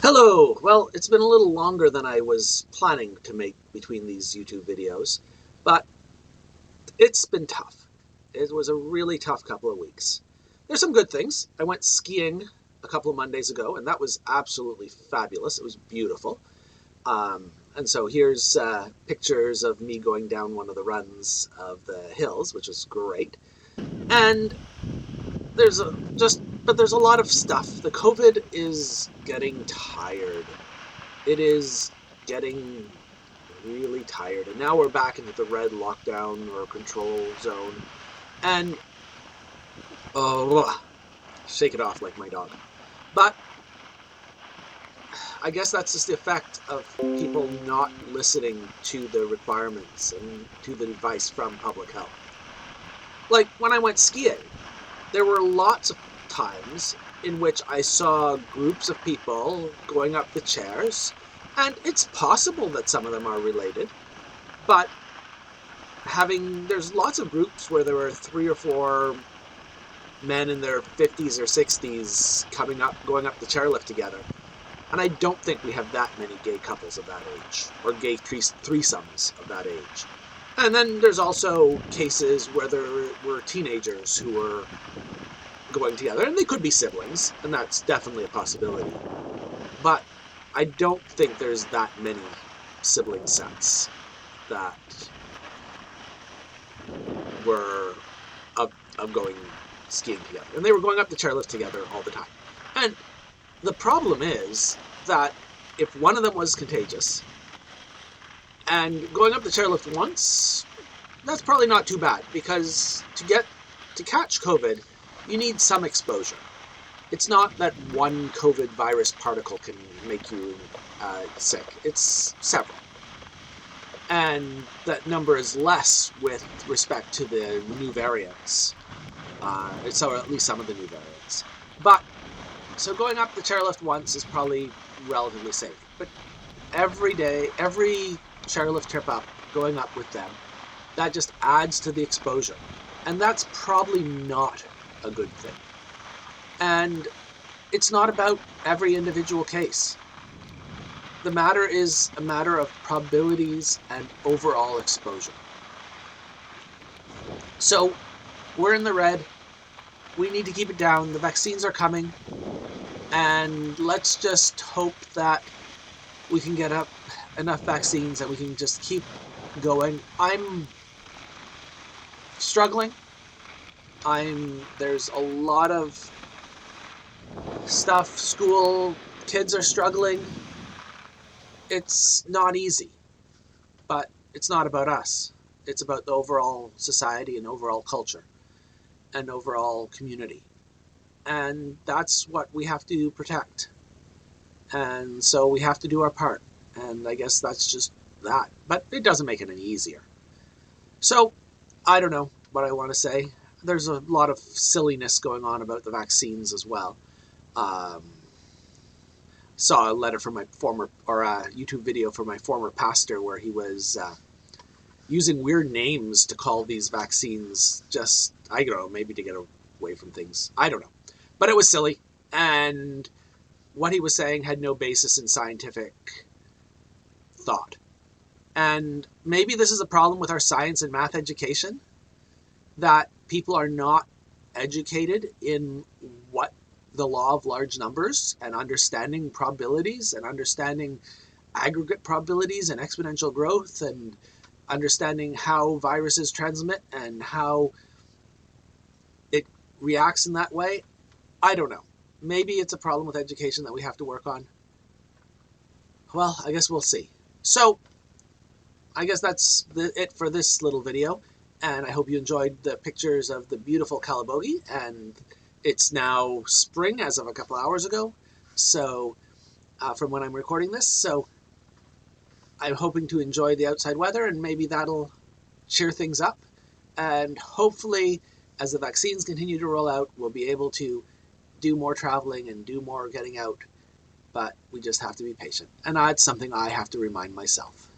Hello! Well, it's been a little longer than I was planning to make between these YouTube videos, but it's been tough. It was a really tough couple of weeks. There's some good things. I went skiing a couple of Mondays ago, and that was absolutely fabulous. It was beautiful. And so here's pictures of me going down one of the runs of the hills, which was great. And there's a lot of stuff. The COVID is getting tired. It is getting really tired. And now we're back into the red lockdown or control zone. And, oh, shake it off like my dog. But I guess that's just the effect of people not listening to the requirements and to the advice from public health. Like when I went skiing, there were lots of times in which I saw groups of people going up the chairs, and it's possible that some of them are related, but there's lots of groups where there were 3 or 4 men in their 50s or 60s going up the chairlift together. And I don't think we have that many gay couples of that age, or gay threesomes of that age. And then there's also cases where there were teenagers who were going together, and they could be siblings, and that's definitely a possibility. But I don't think there's that many sibling sets that were of going skiing together. And they were going up the chairlift together all the time. And the problem is that if one of them was contagious, and going up the chairlift once, that's probably not too bad, because to catch COVID, you need some exposure. It's not that one COVID virus particle can make you sick. It's several. And that number is less with respect to the new variants. So at least some of the new variants. But, so going up the chairlift once is probably relatively safe. But every day, every chairlift trip up, going up with them, that just adds to the exposure. And that's probably not a good thing. And it's not about every individual case. The matter is a matter of probabilities and overall exposure. So we're in the red. We need to keep it down. The vaccines are coming. And let's just hope that we can get up enough vaccines and we can just keep going. I'm struggling. There's a lot of stuff. School, kids are struggling. It's not easy, but it's not about us. It's about the overall society and overall culture and overall community. And that's what we have to protect. And so we have to do our part. And I guess that's just that. But it doesn't make it any easier. So, I don't know what I want to say. There's a lot of silliness going on about the vaccines as well. Saw a letter from my a YouTube video from my former pastor where he was using weird names to call these vaccines, just, I don't know, maybe to get away from things. I don't know. But it was silly, and what he was saying had no basis in scientific thought. And maybe this is a problem with our science and math education, that people are not educated in what the law of large numbers and understanding probabilities and understanding aggregate probabilities and exponential growth and understanding how viruses transmit and how it reacts in that way. I don't know. Maybe it's a problem with education that we have to work on. Well, I guess we'll see. So, I guess that's it for this little video. And I hope you enjoyed the pictures of the beautiful Calabogie. And it's now spring as of a couple hours ago. So, from when I'm recording this. So, I'm hoping to enjoy the outside weather, and maybe that'll cheer things up. And hopefully, as the vaccines continue to roll out, we'll be able to do more traveling and do more getting out. But we just have to be patient. And that's something I have to remind myself.